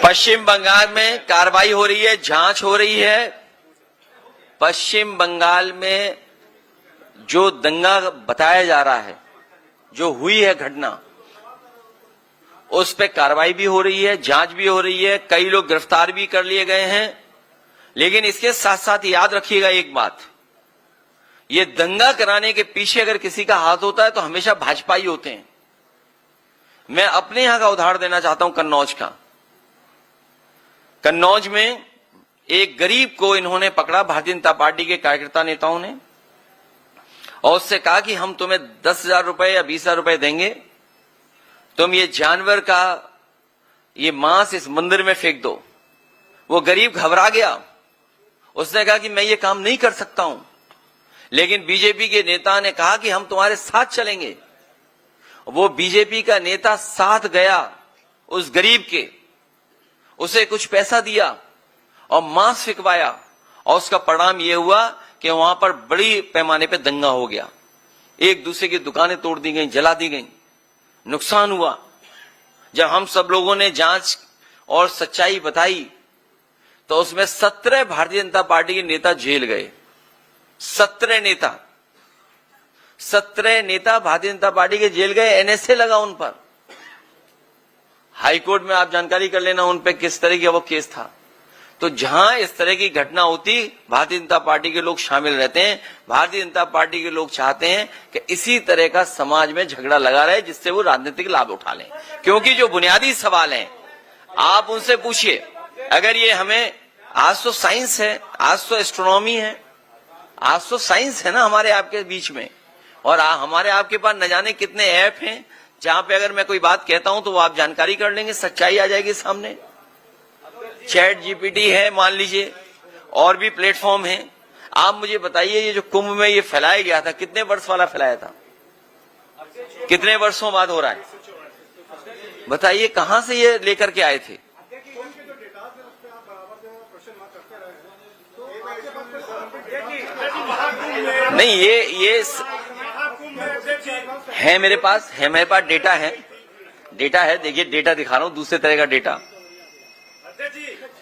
पश्चिम बंगाल में कार्रवाई हो रही है, जांच हो रही है। पश्चिम बंगाल में जो दंगा बताया जा रहा है, जो हुई है घटना, उस पे कार्रवाई भी हो रही है, जांच भी हो रही है, कई लोग गिरफ्तार भी कर लिए गए हैं। लेकिन इसके साथ साथ याद रखिएगा एक बात, ये दंगा कराने के पीछे अगर किसी का हाथ होता है तो हमेशा भाजपा ही होते हैं। मैं अपने यहां का उदाहरण देना चाहता हूं, कन्नौज का। कन्नौज में एक गरीब को इन्होंने पकड़ा, भारतीय जनता पार्टी के कार्यकर्ता नेताओं ने, और उससे कहा कि हम तुम्हें 10,000 रुपए या 20,000 रुपए देंगे, तुम ये जानवर का ये मांस इस मंदिर में फेंक दो। वो गरीब घबरा गया, उसने कहा कि मैं ये काम नहीं कर सकता हूं। लेकिन बीजेपी के नेता ने कहा कि हम तुम्हारे साथ चलेंगे। वो बीजेपी का नेता साथ गया उस गरीब के, उसे कुछ पैसा दिया और मांस फिकवाया, और उसका परिणाम यह हुआ कि वहां पर बड़ी पैमाने पे दंगा हो गया। एक दूसरे की दुकानें तोड़ दी गई, जला दी गई, नुकसान हुआ। जब हम सब लोगों ने जांच और सच्चाई बताई तो उसमें 17 भारतीय जनता पार्टी के नेता जेल गए। 17 नेता भारतीय जनता पार्टी के जेल गए, एनएसए लगा उन पर। हाईकोर्ट में आप जानकारी कर लेना उन पे किस तरह का वो केस था। तो जहां इस तरह की घटना होती, भारतीय जनता पार्टी के लोग शामिल रहते हैं। भारतीय जनता पार्टी के लोग चाहते हैं कि इसी तरह का समाज में झगड़ा लगा रहे, जिससे वो राजनीतिक लाभ उठा लें। क्योंकि जो बुनियादी सवाल हैं आप उनसे पूछिए। अगर ये हमें, आज तो साइंस है, आज तो एस्ट्रोनॉमी है, आज तो साइंस है ना हमारे आपके बीच में, और हमारे आपके पास न जाने कितने ऐप हैं जहां पे अगर मैं कोई बात कहता हूं तो वो आप जानकारी कर लेंगे, सच्चाई आ जाएगी सामने। चैट जीपीटी है मान लीजिए, और भी प्लेटफॉर्म हैं। आप मुझे बताइए, ये जो कुंभ में ये फैलाया गया था, कितने वर्ष वाला फैलाया था, कितने वर्षों बाद हो रहा है, बताइए कहां से ये लेकर के आए थे? नहीं, ये है मेरे पास डेटा है। देखिए डेटा दिखा रहा हूं, दूसरे तरह का डेटा।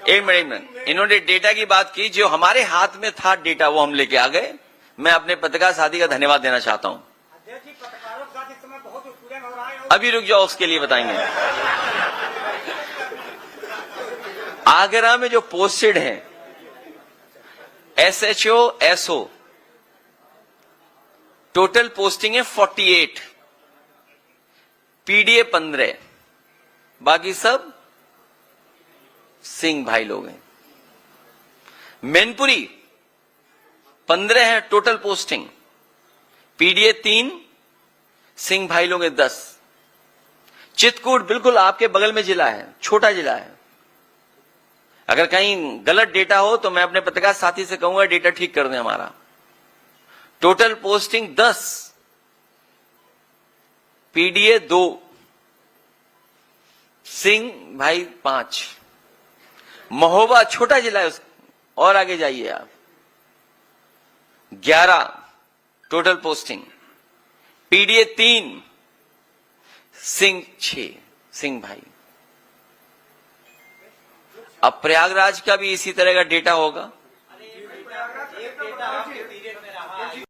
एक मिनट, इन्होंने डेटा की बात की, जो हमारे हाथ में था डेटा वो हम लेके आ गए। मैं अपने पत्रकार साथी का धन्यवाद देना चाहता हूं। अभी रुक जाओ, उसके लिए बताएंगे। आगरा में जो पोस्टेड है SHO SO, टोटल पोस्टिंग है 48, PDA 15, बाकी सब सिंह भाई लोग हैं। मैनपुरी 15 है टोटल पोस्टिंग, PDA 3, सिंह भाई लोग हैं 10। चित्रकूट बिल्कुल आपके बगल में जिला है, छोटा जिला है। अगर कहीं गलत डेटा हो तो मैं अपने पत्रकार साथी से कहूंगा डेटा ठीक कर दें हमारा। टोटल पोस्टिंग 10, PDA 2, सिंह भाई 5। महोबा छोटा जिला है, और आगे जाइए आप, 11 total posting, PDA 3, Singh 6, Singh भाई। अब प्रयागराज का भी इसी तरह का डेटा होगा।